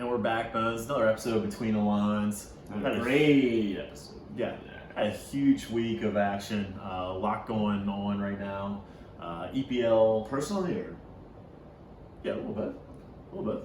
we're back, Bones. Another episode Between the Lines. A great episode. Yeah, a huge week of action. A lot going on right now. EPL. Personally, or? Yeah, a little bit.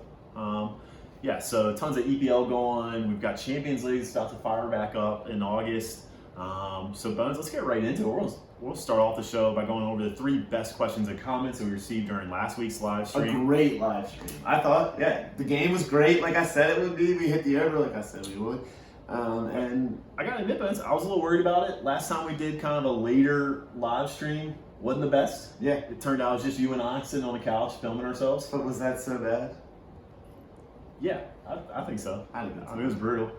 Yeah, so tons of EPL going. We've got Champions League about to fire back up in August. So, Bones, let's get right into it. We'll start off the show by going over the 3 best questions and comments that we received during last week's live stream. A great live stream. I thought, the game was great like I said it would be. We hit the over like I said we would. And I gotta admit, Bones, I was a little worried about it. Last time we did kind of a later live stream, wasn't the best. Yeah. It turned out it was just you and I sitting on the couch filming ourselves. But was that so bad? Yeah, I think so. I think it was brutal.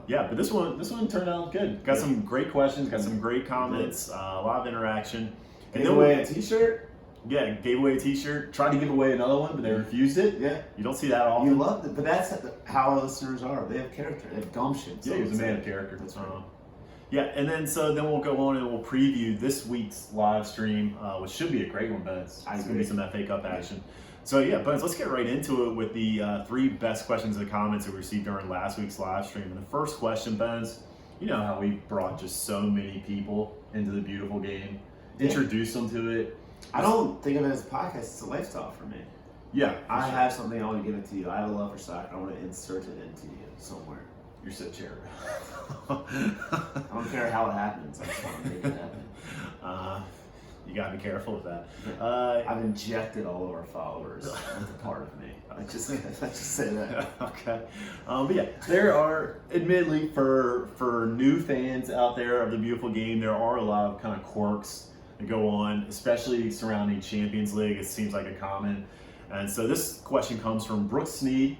Yeah, but this one turned out good. Got some great questions, got some great comments, a lot of interaction. Gave away a t-shirt? Yeah, gave away a t-shirt. Tried to give away another one, but they refused it. Yeah. You don't see that often. You loved it, but that's how our listeners are. They have character. They have gumption. So yeah, he was a man of character. That's right. Yeah, and then we'll go on and we'll preview this week's live stream, which should be a great one, Bones. It's going to be some FA Cup action. So yeah, Bones, let's get right into it with the 3 best questions and comments that we received during last week's live stream. And the first question, Bones, you know how we brought just so many people into the beautiful game, introduced them to it. I don't think of it as a podcast. It's a lifestyle for me. Yeah. I have something, I want to give it to you. I have a love for soccer. I want to insert it into you somewhere. You're so chair. I don't care how it happens. I just want to make it happen. You gotta be careful with that. I've injected all of our followers into part of me. Let's just say that. Okay. But yeah, there are, admittedly, for new fans out there of the beautiful game, there are a lot of kind of quirks that go on, especially surrounding Champions League. It seems like a common. And so this question comes from Brooks Sneed,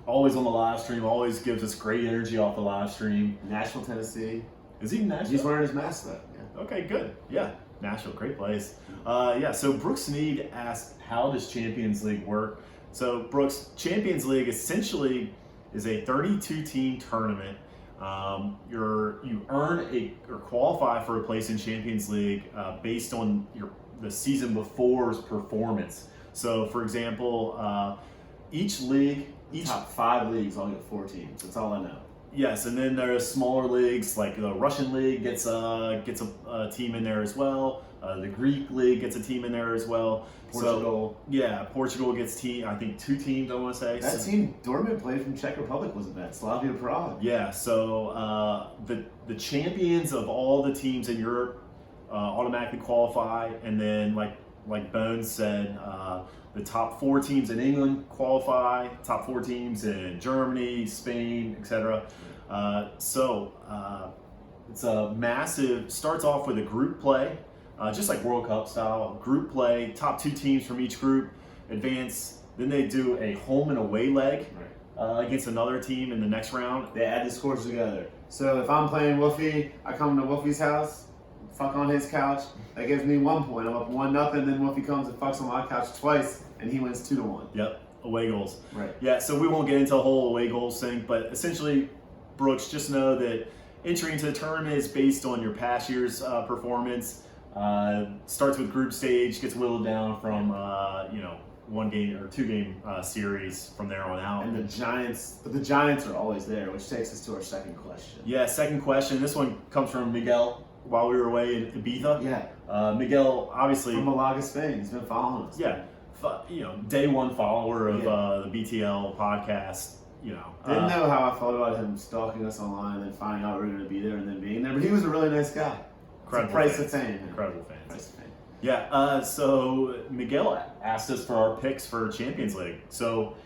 always on the live stream, always gives us great energy off the live stream. Nashville, Tennessee. Is he in Nashville? He's wearing his mask though. Yeah. Okay, good. Yeah. Nashville, great place. So Brooks Sneed asked, how does Champions League work? So Brooks, Champions League essentially is a 32-team tournament. You earn or qualify for a place in Champions League based on the season before's performance. So for example, each top 5 leagues all get 4 teams. That's all I know. Yes, and then there's smaller leagues like the Russian league gets a team in there as well. The Greek league gets a team in there as well. Portugal. So, Portugal gets I think 2 teams. I want to say that team Dortmund played from Czech Republic wasn't bad. Slavia Prague. Yeah, so the champions of all the teams in Europe automatically qualify, and then like Bones said, the top 4 teams in England qualify, top 4 teams in Germany, Spain, etc. It's a massive, starts off with a group play, just like World Cup style, group play, top 2 teams from each group advance. Then they do a home and away leg against another team in the next round. They add the scores together. So if I'm playing Wolfie, I come to Wolfie's house, fuck on his couch, that gives me 1 point. I'm up 1-0, then Wolfie comes and fucks on my couch twice, and he wins 2-1. Yep, away goals. Right. Yeah, so we won't get into a whole away goals thing, but essentially, Brooks, just know that entry into the tournament is based on your past year's performance. Starts with group stage, gets whittled down from 1 game or 2 game series from there on out. And the Giants are always there, which takes us to our second question. Yeah, second question. This one comes from Miguel while we were away in Ibiza. Yeah. Miguel, obviously from Malaga, Spain. He's been following us. Yeah, day 1 follower of the BTL podcast. Didn't know how I felt about him stalking us online and then finding out we were going to be there and then being there, but he was a really nice guy. Incredible price of fame. Incredible fans. Price of fame. Yeah, so Miguel asked us for our picks for Champions League. So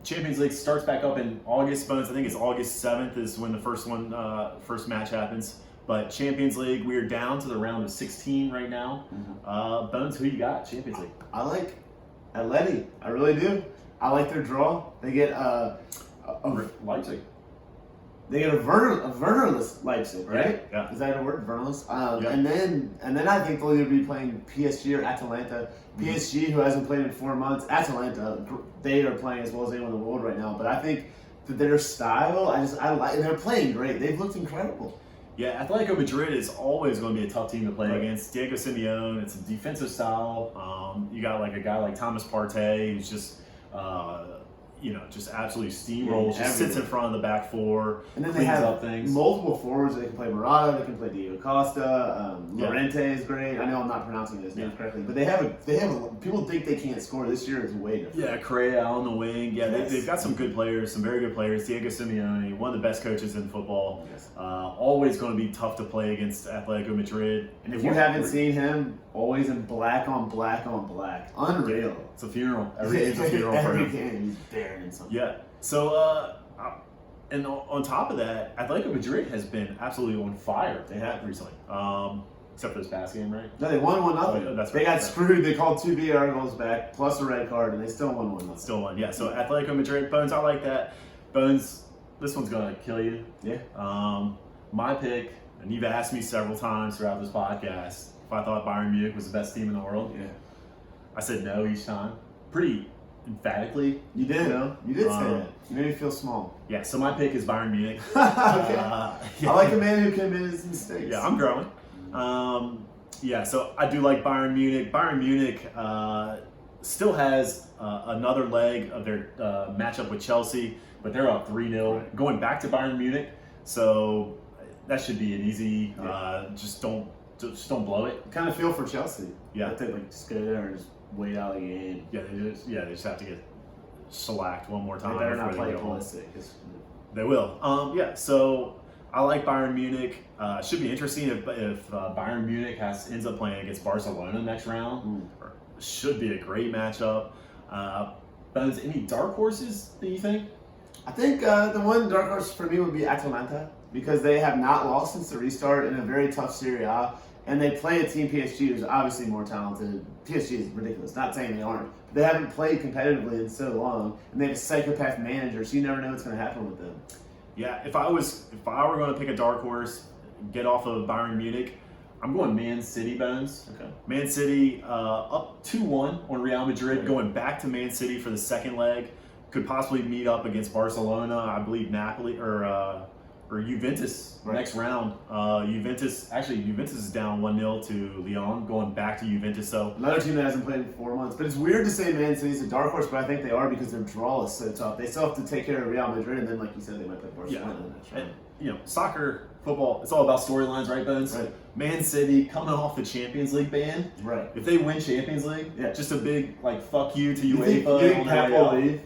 Champions League starts back up in August, Bones. I think it's August 7th is when the first match happens. But Champions League, we're down to the round of 16 right now. Bones, who you got, Champions League? I like Atleti. I really do. I like their draw. They get Leipzig. They get a Wernerless Leipzig, right? Yeah. Is that a word, Wernerless? Yeah. And then I think they'll either be playing PSG or Atalanta. PSG, who hasn't played in 4 months. Atalanta, they are playing as well as anyone in the world right now. But I think that their style, I like. They're playing great. They've looked incredible. Yeah, Atletico Madrid is always going to be a tough team to play against. Diego Simeone, it's a defensive style. You got like a guy like Thomas Partey, who's just just absolutely steamrolls, just sits in front of the back four, and then cleans they have up things. multiple forwards. They can play Murata, they can play Diego Costa, Llorente is great. I know I'm not pronouncing his name correctly, but they have people think they can't score. This year is way different. Yeah, Correa on the wing. Yeah, they've got some good players, some very good players. Diego Simeone, one of the best coaches in football. Yes. Always going to be tough to play against Atletico Madrid. And if you haven't seen him, always in black on black on black. Unreal. It's a funeral. Every game's a funeral for Every him. game, he's burying something. Yeah. So, and on top of that, Atletico Madrid has been absolutely on fire. They have recently. Except for this past game, right? No, they won 1-0. Oh, yeah, that's right. They got screwed. They called 2 VAR goals back, plus a red card, and they still won 1-0. Still won. Yeah. So Atletico Madrid, Bones, I like that. Bones, this one's going to kill you. Yeah. My pick, and you've asked me several times throughout this podcast if I thought Bayern Munich was the best team in the world. Yeah. I said no each time. Pretty emphatically. You did. You did say Um, that. You made me feel small. Yeah, so my pick is Bayern Munich. Okay. I like a man who can admit his mistakes. Yeah, I'm growing. So I do like Bayern Munich. Bayern Munich still has another leg of their matchup with Chelsea, but they're up 3-0 going back to Bayern Munich. So that should be an easy. Just don't blow it. Kind of feel for Chelsea. Yeah. That they just go there and just wait out the game. Yeah, they just have to get shellacked one more time. They better not before play go home. Pulisic. They will. So I like Bayern Munich. Should be interesting if Bayern Munich ends up playing against Barcelona next round. Should be a great matchup. Bones, any dark horses that you think? I think the one dark horse for me would be Atalanta, because they have not lost since the restart in a very tough Serie A, and they play a team PSG who's obviously more talented. PSG is ridiculous. Not saying they aren't, but they haven't played competitively in so long, and they have a psychopath manager, so you never know what's going to happen with them. Yeah, if I were going to pick a dark horse, get off of Bayern Munich, I'm going Man City, Bones. Okay. Man City up 2-1 on Real Madrid, going back to Man City for the second leg. Could possibly meet up against Barcelona, I believe Napoli or Juventus next round. Juventus is down 1-0 to Lyon, going back to Juventus. So another team that hasn't played in 4 months. But it's weird to say Man City's a dark horse, but I think they are because their draw is so tough. They still have to take care of Real Madrid, and then, like you said, they might play Barcelona in the next round. And, soccer, football, it's all about storylines, right, Bones? Right. Man City coming off the Champions League ban. Right. If they win Champions League, just a big fuck you to You think UEFA. on their Pep way will out. leave?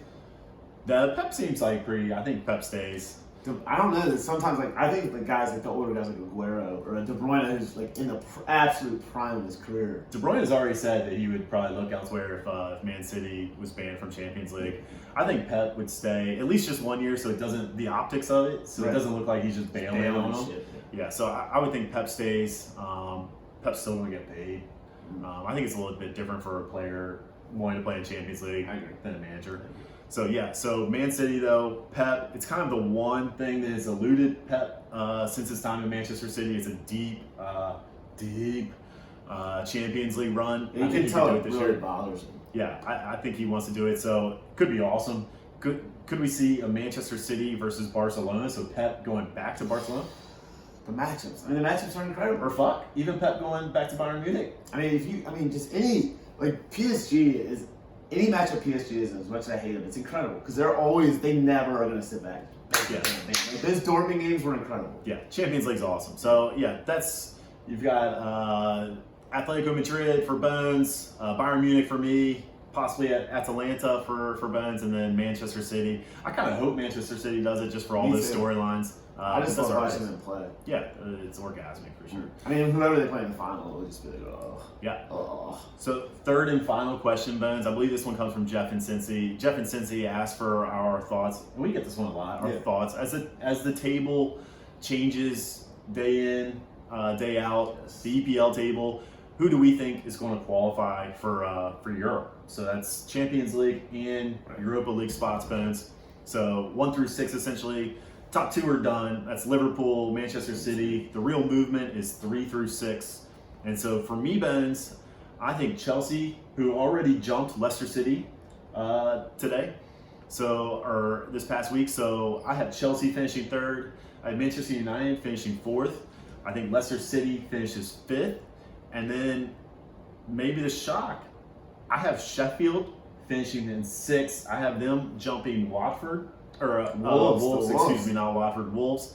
The Pep seems like I think Pep stays. I don't know. Sometimes, I think the guys, the older guys like Aguero or De Bruyne, who's in the absolute prime of his career. De Bruyne has already said that he would probably look elsewhere if Man City was banned from Champions League. I think Pep would stay at least just 1 year, so it doesn't the optics of it, so it doesn't look like he's just bailing on them. Yeah, so I would think Pep stays. Pep's still going to get paid. I think it's a little bit different for a player wanting to play in Champions League than a manager. So Man City though, Pep, it's kind of the one thing that has eluded Pep since his time in Manchester City. It's a deep Champions League run. You can tell it really bothers him. Yeah, I think he wants to do it, so could be awesome. Could we see a Manchester City versus Barcelona? So Pep going back to Barcelona? The matchups are incredible. Or even Pep going back to Bayern Munich. Just any PSG is. Any matchup PSG is, as much as I hate them, it's incredible because they never are going to sit back. Yeah. Those Dortmund games were incredible. Yeah, Champions League's awesome. So you've got Atletico Madrid for Bones, Bayern Munich for me, possibly Atalanta for Bones, and then Manchester City. I kind of hope Manchester City does it just for all those storylines. I just love watching them play. Yeah, it's orgasmic for sure. Whoever they play in the final, it'll just be like, oh. Yeah. Oh. So third and final question, Bones. I believe this one comes from Jeff and Cincy. Jeff and Cincy asked for our thoughts. We get this one a lot. Our thoughts as the table changes day in, day out. The EPL table. Who do we think is going to qualify for Europe? So that's Champions League and Europa League spots, Bones. So 1 through 6 essentially. Top 2 are done. That's Liverpool, Manchester City. The real movement is 3 through 6. And so for me, Bones, I think Chelsea, who already jumped Leicester City today, or this past week. So I have Chelsea finishing 3rd. I have Manchester United finishing 4th. I think Leicester City finishes 5th. And then maybe the shock, I have Sheffield finishing in 6th. I have them jumping Watford, or Wolves, excuse me, not Watford, Wolves.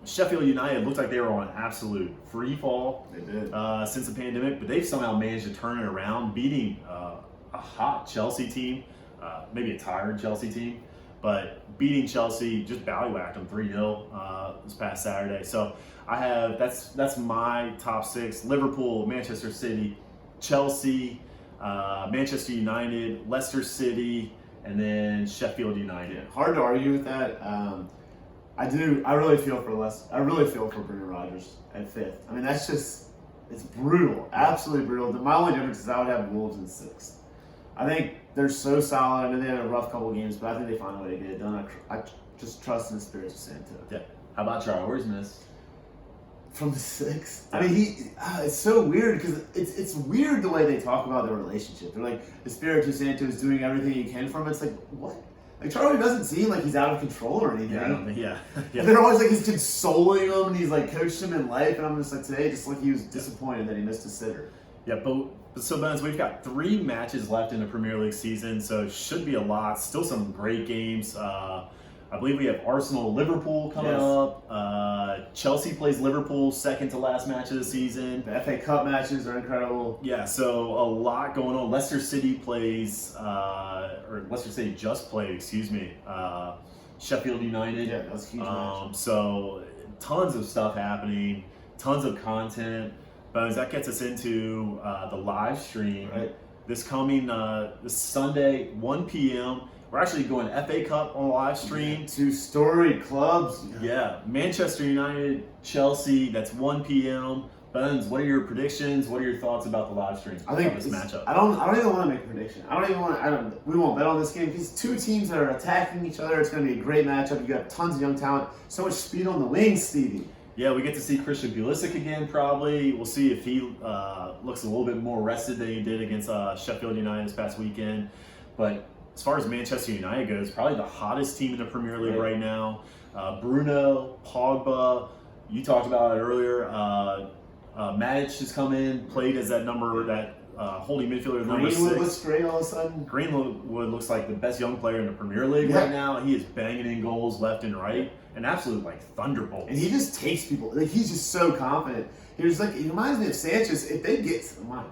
Sheffield United looked like they were on absolute free fall They did. since the pandemic, but they've somehow managed to turn it around, beating a hot Chelsea team, maybe a tired Chelsea team, but beating Chelsea, just ballywhacked them 3-0 this past Saturday. So I have that's my top 6: Liverpool, Manchester City, Chelsea, Manchester United, Leicester City, and then Sheffield United. Yeah, hard to argue with that. I really feel for I really feel for Bruno Rodgers at 5th. I mean, it's brutal, absolutely brutal. My only difference is I would have Wolves in 6th. I think they're so solid. I mean, they had a rough couple of games, but I think they find a way to get it done. I just trust in the spirits of Santo. Yeah. How about Charlie? Where's Miss? From the 6th. I mean, it's so weird because it's weird the way they talk about their relationship. They're like, the Spiritu Santo is doing everything he can for him. It's like, what? Like, Charlie doesn't seem like he's out of control or anything. Yeah, I don't think, yeah. And they're always like, he's consoling him and he's like coached him in life. And I'm just like, today, just like he was disappointed that he missed a sitter. Yeah, but so Bones, we've got 3 matches left in the Premier League season, so it should be a lot. Still some great games. I believe we have Arsenal-Liverpool coming up. Chelsea plays Liverpool, second to last match of the season. The FA Cup matches are incredible. Yeah, so a lot going on. Leicester City plays, or Leicester City just played, excuse me, Sheffield United. Yeah, that's a huge match. So tons of stuff happening, tons of content. Bones, that gets us into the live stream. Right. This coming this Sunday, 1 p.m. We're actually going FA Cup on live stream. 2 storied clubs. Yeah, Manchester United, Chelsea. That's 1 p.m. Bones, what are your predictions? What are your thoughts about the live stream? I think this matchup. I don't even want to make a prediction. We won't bet on this game because 2 teams that are attacking each other. It's going to be a great matchup. You got tons of young talent, so much speed on the wings, Stevie. Yeah, we get to see Christian Pulisic again. Probably we'll see if he looks a little bit more rested than he did against Sheffield United this past weekend. But as far as Manchester United goes, probably the hottest team in the Premier League right now. Bruno, Pogba, you talked about it earlier. Matic has come in, played as that holding midfielder, number 6. Greenwood looks great all of a sudden. Greenwood looks like the best young player in the Premier League right now. He is banging in goals left and right. An absolute thunderbolt. And he just takes people. He's just so confident. He reminds me of Sanchez. If they get,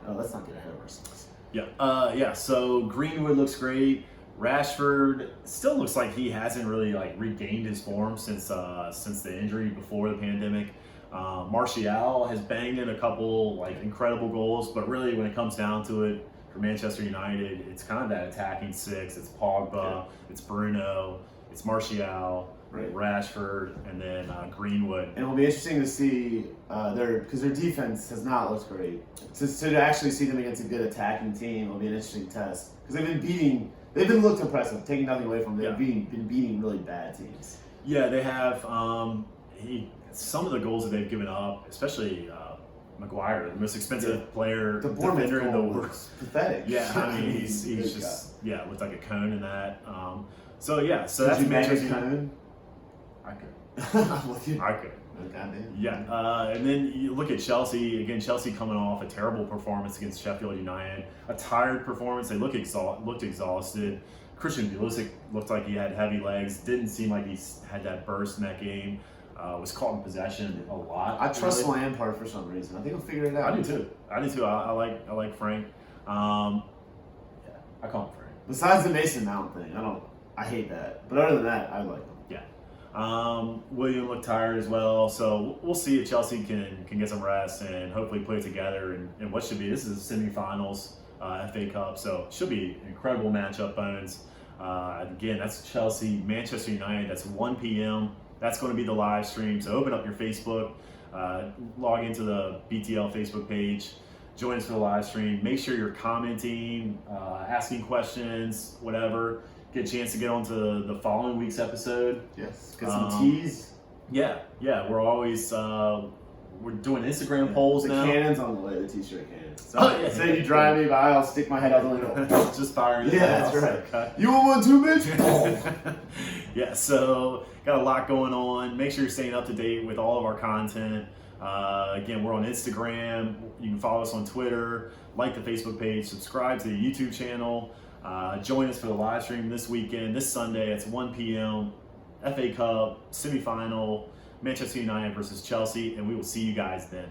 let's not get ahead of ourselves. Yeah. So Greenwood looks great. Rashford still looks like he hasn't really regained his form since the injury before the pandemic. Martial has banged in a couple incredible goals, but really when it comes down to it, for Manchester United, it's kind of that attacking 6. It's Pogba, it's Bruno, it's Martial, Rashford, and then Greenwood. And it will be interesting to see because their defense has not looked great. To actually see them against a good attacking team will be an interesting test because they've been looked impressive, taking nothing away from them. They've been beating really bad teams. Yeah, they have. Some of the goals that they've given up, especially Maguire, the most expensive defender in the world. Pathetic. Yeah, I mean he's just looked like a cone in that. So that's Manchester United. I could. I'm with you. I could. Goddamn. Yeah, and then you look at Chelsea again. Chelsea coming off a terrible performance against Sheffield United, a tired performance. They looked exhausted. Christian Pulisic looked like he had heavy legs. Didn't seem like he had that burst in that game. Was caught in possession a lot. I trust Lampard for some reason. I think he'll figure it out. I do too. I like Frank. I call him Frank. Besides the Mason Mount thing, I hate that. But other than that, I like him. Yeah. William looked tired as well, so we'll see if Chelsea can get some rest and hopefully play together in what should be this is semifinals FA Cup, so it should be an incredible matchup, Bones. Again, that's Chelsea, Manchester United. That's 1 p.m. That's going to be the live stream. So open up your Facebook, log into the BTL Facebook page, join us for the live stream. Make sure you're commenting, asking questions, whatever. Get a chance to get on to the following week's episode. Yes, get some teas. Yeah. We're always we're doing Instagram polls now. The cannon's on the way, the t-shirt cannon. So say you drive me by, I'll stick my head out the window. Just firing. Yeah, that's right. Okay. You want one too, bitch? Yeah, so got a lot going on. Make sure you're staying up to date with all of our content. Again, we're on Instagram. You can follow us on Twitter, like the Facebook page, subscribe to the YouTube channel. Join us for the live stream this weekend, this Sunday. It's 1 p.m. FA Cup semifinal, Manchester United versus Chelsea, and we will see you guys then.